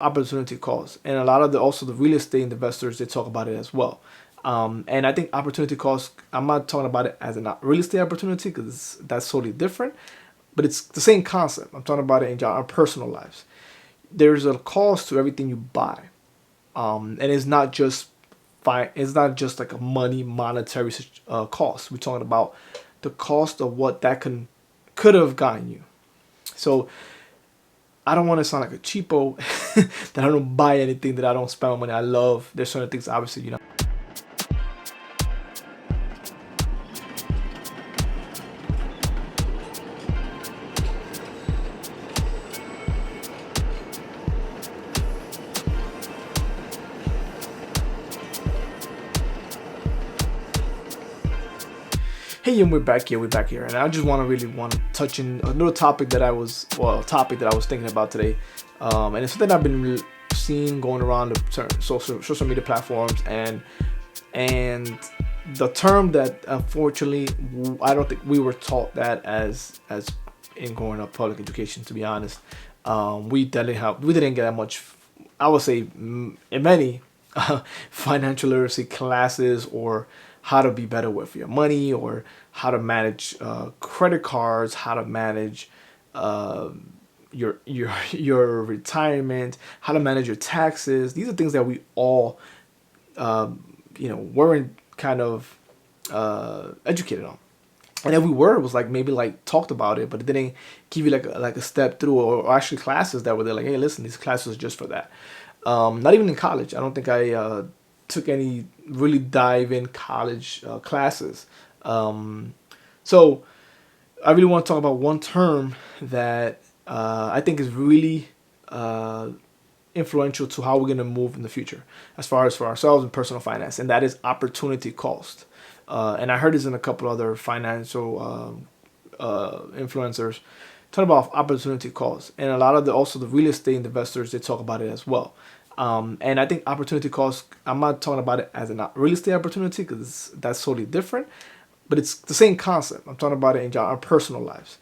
opportunity cost, and a lot of the also the real estate investors, they talk about it as well. And I think opportunity cost, I'm not talking about it as a real estate opportunity because that's totally different, but it's the same concept. I'm talking about it in our personal lives. There's a cost to everything you buy, and it's not just fine. It's not just like a monetary cost. We're talking about the cost of what that could have gotten you. So I don't want to sound like a cheapo that I don't buy anything, that I don't spend money. I love. There's certain things, obviously, Hey, and we're back here. We're back here, and I just want to touch in a little topic that a topic that I was thinking about today, and it's something I've been seeing going around the social media platforms, and the term that unfortunately I don't think we were taught that as in growing up public education. To be honest, we didn't get that much. I would say in many financial literacy classes, or how to be better with your money, or how to manage credit cards, how to manage uh, your retirement, how to manage your taxes. These are things that we all weren't kind of educated on. And every word was like maybe like talked about it, but it didn't give you like a step through, or actually classes that were there like, hey, listen, these classes are just for that. Not even in college. I don't think I took any really dive in college classes. So I really want to talk about one term that I think is really influential to how we're going to move in the future, as far as for ourselves and personal finance, and that is opportunity cost. And I heard this in a couple other financial influencers talking about opportunity cost, and a lot of the also the real estate investors, they talk about it as well. And I think opportunity cost, I'm not talking about it as a real estate opportunity because that's totally different, but it's the same concept. I'm talking about it in our personal lives.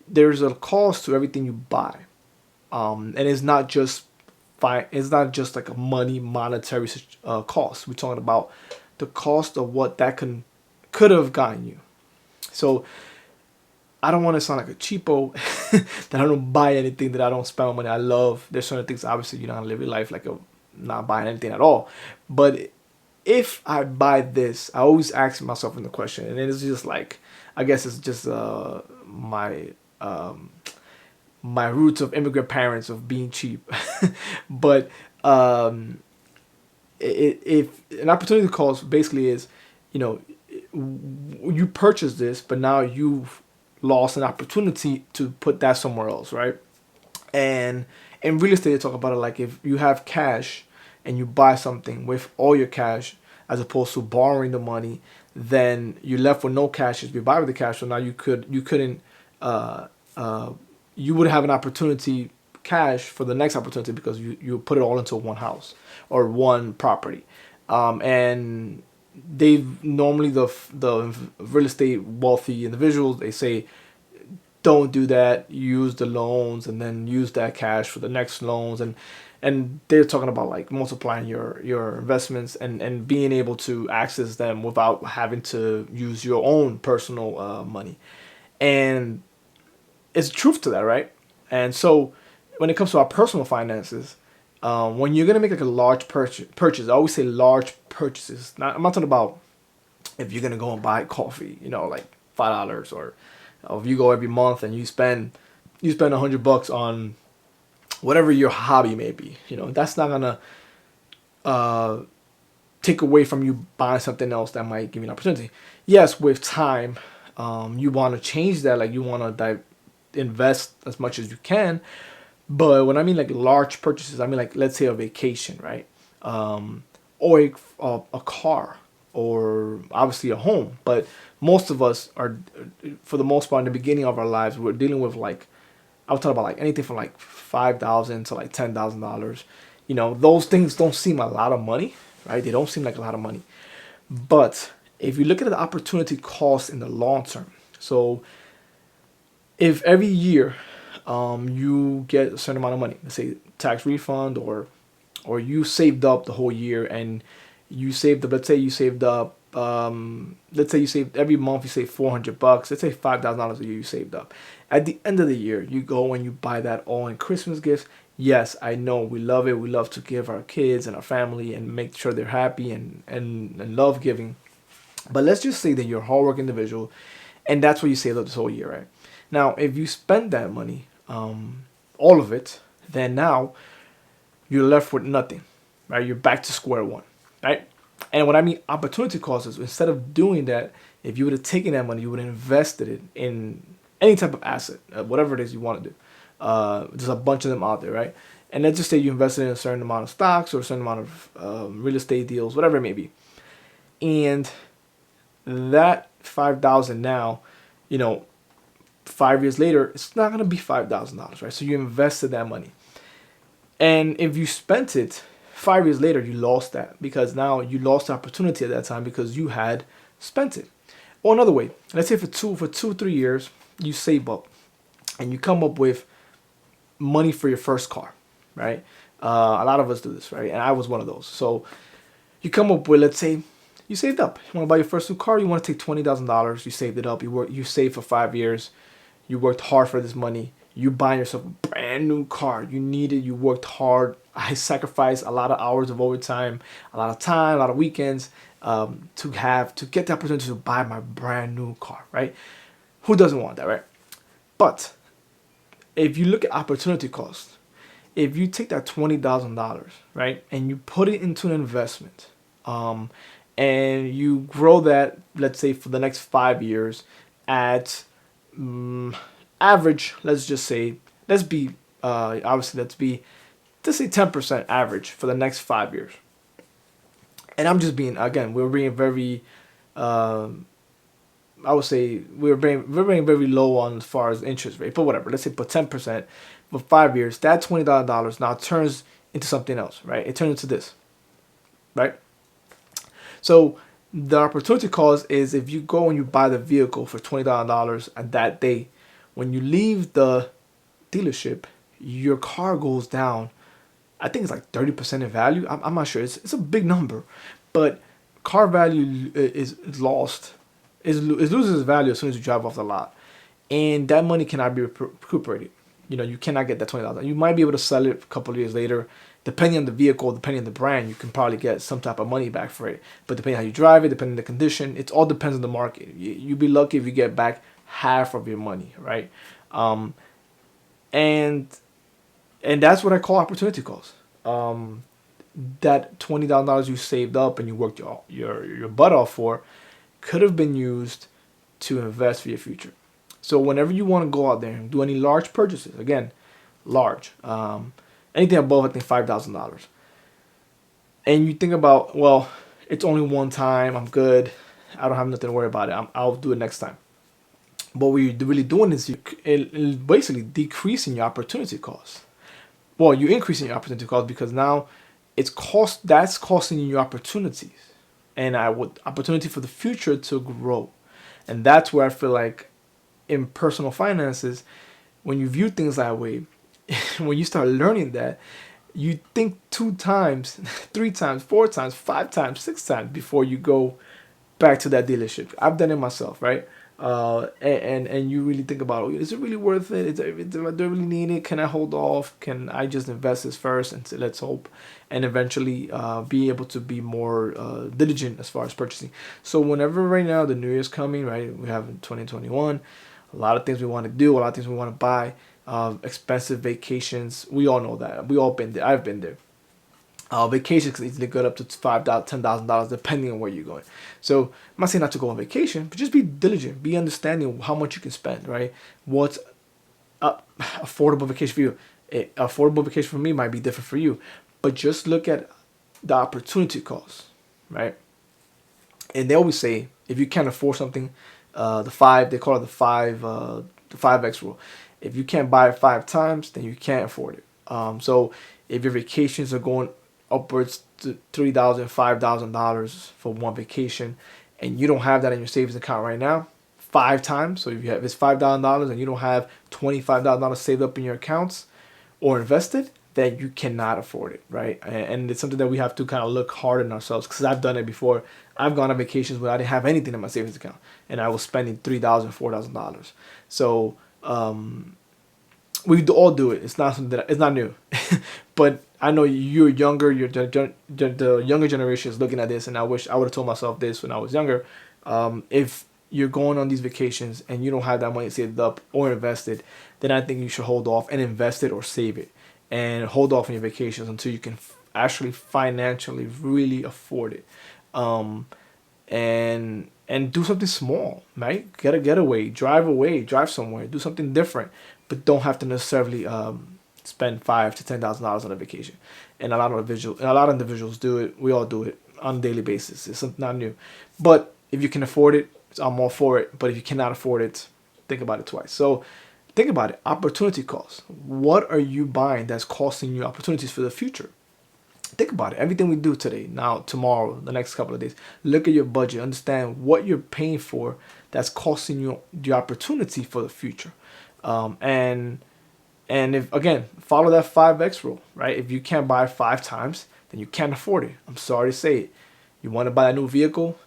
There's a cost to everything you buy, and it's not just fine. It's not just like a monetary cost. We're talking about the cost of what that could have gotten you. So I don't want to sound like a cheapo that I don't buy anything, that I don't spend money. I love. There's certain things, obviously, you know, live your life like a not buying anything at all. But if I buy this, I always ask myself in the question, and it's just like, I guess it's just my roots of immigrant parents of being cheap. But um, if an opportunity cost basically is, you know, you purchase this, but now you've lost an opportunity to put that somewhere else, right? And in real estate, they talk about it like if you have cash and you buy something with all your cash, as opposed to borrowing the money, then you're left with no cash. If you buy with the cash, so now you couldn't uh, uh, you would have an opportunity cash for the next opportunity because you put it all into one house or one property. And they normally the real estate wealthy individuals, they say don't do that, use the loans and then use that cash for the next loans, and they're talking about like multiplying your investments and being able to access them without having to use your own personal money. And it's truth to that, right? And so when it comes to our personal finances, when you're gonna make like a large purchase, I always say large purchases. I'm not talking about if you're gonna go and buy coffee, you know, like $5, or if you go every month and you spend $100 on whatever your hobby may be. You know, that's not gonna uh, take away from you buying something else that might give you an opportunity. Yes, with time, you want to change that. Like you want to invest as much as you can. But when I mean like large purchases, I mean like let's say a vacation, right? Or a car, or obviously a home. But most of us are, for the most part, in the beginning of our lives, we're dealing with like, I was talking about like anything from like 5,000 to like $10,000. You know, those things don't seem a lot of money, right? They don't seem like a lot of money. But if you look at the opportunity cost in the long term, so if every year you get a certain amount of money, let's say tax refund, or you saved up the whole year and you saved up. Let's say you saved up. Let's say you saved every month. You save $400. Let's say $5,000 a year you saved up. At the end of the year, you go and you buy that all in Christmas gifts. Yes, I know we love it. We love to give our kids and our family and make sure they're happy and love giving. But let's just say that you're a hardworking individual, and that's what you saved up this whole year, right? Now, if you spend that money, all of it, then now you're left with nothing, right? You're back to square one, right? And what I mean opportunity cost is, instead of doing that, if you would have taken that money, you would have invested it in any type of asset, whatever it is you want to do. There's a bunch of them out there, right? And let's just say you invested in a certain amount of stocks or a certain amount of real estate deals, whatever it may be. And that 5,000 now, you know, 5 years later, it's not gonna be $5,000, right? So you invested that money, and if you spent it 5 years later, you lost that, because now you lost the opportunity at that time because you had spent it. Or another way, let's say for 3 years you save up, and you come up with money for your first car, right? A lot of us do this, right? And I was one of those. So you come up with, let's say, you saved up. You want to buy your first new car. You want to take $20,000. You saved it up. You saved for 5 years. You worked hard for this money. You buying yourself a brand new car. You need it. You worked hard. I sacrificed a lot of hours of overtime, a lot of time, a lot of weekends, to get the opportunity to buy my brand new car, right? Who doesn't want that, right? But if you look at opportunity cost, if you take that $20,000, right, and you put it into an investment, and you grow that, let's say for the next 5 years, at average, let's say 10% average for the next 5 years. And I'm just being, again, we're being very, I would say we're being very low on as far as interest rate, but whatever. Let's say put 10% for 5 years. That $20,000 now turns into something else, right? It turns into this, right? So the opportunity cost is, if you go and you buy the vehicle for $20,000 at that day, when you leave the dealership, your car goes down. I think it's like 30% in value. I'm not sure. It's a big number, but car value is lost. It loses its value as soon as you drive off the lot, and that money cannot be recuperated. You know, you cannot get that $20,000. You might be able to sell it a couple of years later, depending on the vehicle, depending on the brand. You can probably get some type of money back for it, but depending on how you drive it, depending on the condition, it all depends on the market. You'd be lucky if you get back half of your money, right? And that's what I call opportunity cost. That $20,000 you saved up and you worked your butt off for could have been used to invest for your future. So whenever you want to go out there and do any large purchases, again, large, anything above, I think, $5,000, and you think about, well, it's only one time, I'm good, I don't have nothing to worry about it, I'll do it next time. But what you're really doing is you're basically decreasing your opportunity cost. Well, you're increasing your opportunity cost, because now that's costing you your opportunities, and opportunity for the future to grow. And that's where I feel like in personal finances, when you view things that way, when you start learning that, you think 2 times, 3 times, 4 times, 5 times, 6 times before you go back to that dealership. I've done it myself, right? And you really think about, is it really worth it? Do I really need it? Can I hold off? Can I just invest this first and say, let's hope, and eventually be able to be more diligent as far as purchasing? So whenever right now the New Year's coming, right, we have in 2021, a lot of things we want to do, a lot of things we want to buy, expensive vacations. We all know that. We all been there. I've been there. Vacations can easily go up to $5,000, $10,000 depending on where you're going. So I'm not saying not to go on vacation, but just be diligent, be understanding how much you can spend, right? What's affordable vacation for you? Affordable vacation for me might be different for you, but just look at the opportunity cost, right? And they always say, if you can't afford something, they call it the 5X rule. If you can't buy it 5 times, then you can't afford it. So if your vacations are going upwards to $3,000, $5,000 for one vacation, and you don't have that in your savings account right now, 5 times. So if it's $5,000 and you don't have $25,000 saved up in your accounts or invested, that you cannot afford it, right? And it's something that we have to kind of look hard on ourselves, because I've done it before. I've gone on vacations where I didn't have anything in my savings account, and I was spending $3,000, $4,000. So we all do it. It's not something it's not new, but I know you're younger. The younger generation is looking at this, and I wish I would have told myself this when I was younger. If you're going on these vacations and you don't have that money saved up or invested, then I think you should hold off and invest it or save it, and hold off on your vacations until you can actually financially really afford it. And do something small, right? Get a getaway, drive somewhere, do something different, but don't have to necessarily spend $5,000 to $10,000 on a vacation. And a lot of individuals do it. We all do it on a daily basis. It's something not new, but if you can afford it, I'm all for it. But if you cannot afford it, think about it twice. So think about it. Opportunity costs. What are you buying that's costing you opportunities for the future? Think about it. Everything we do today, now, tomorrow, the next couple of days, look at your budget. Understand what you're paying for that's costing you the opportunity for the future. And if, again, follow that 5X rule, right? If you can't buy 5 times, then you can't afford it. I'm sorry to say it. You want to buy a new vehicle,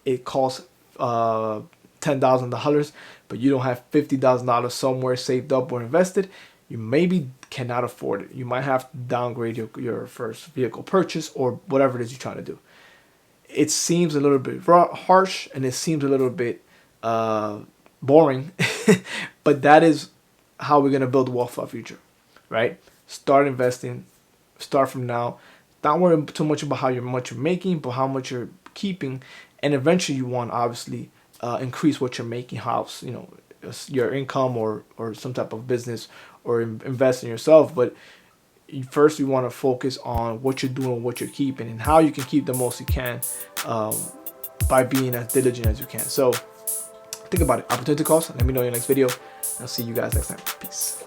it costs $10,000, but you don't have $50,000 somewhere saved up or invested, you maybe cannot afford it. You might have to downgrade your first vehicle purchase or whatever it is you're trying to do. It seems a little bit harsh, and it seems a little bit boring, but that is how we're going to build wealth for our future, right? Start investing, start from now. Don't worry too much about how much you're making, but how much you're keeping. And eventually you want to obviously increase what you're making, house, your income or some type of business, or invest in yourself. But first you want to focus on what you're doing, what you're keeping, and how you can keep the most you can by being as diligent as you can. So think about it. Opportunity cost. Let me know in your next video. I'll see you guys next time. Peace.